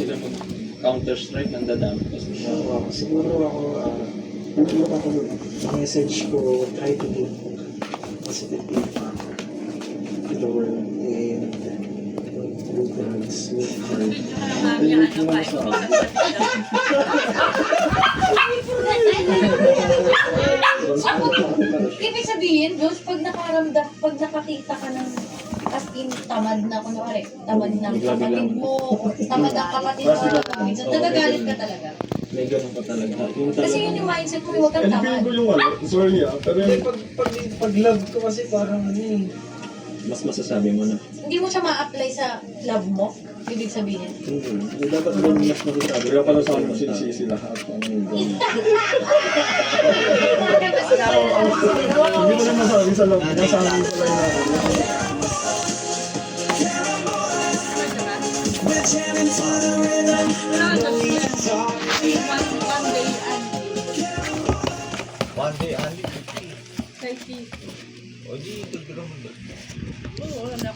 sila mag-Counter-Strike, ang dadami kasi. Siguro ako, message ko, try to give positive impact to the world and through drugs, with her. Ibig sabihin, Diyos, pag nakakita ka ng as in tamad na, kunwari, tamad ng kapatid mo, o tamad ang kapatid mo, so nagagalit ka talaga. May ganun pa talaga. Kasi yun yung mindset mo, huwag kang tamad. Hindi ko yung sorry pero yung... Pag love ko kasi parang Mas masasabi mo na. Hindi mo siya ma-apply sa love mo, ibig sabihin. Hindi. Dapat mo mas masasabi. Kaya pala sa akin sinisisi lahat. Hindi ko na masabi sa love. Masabi sa love. One day only. 30. O di, dagdagan mo doon. Oo, anak.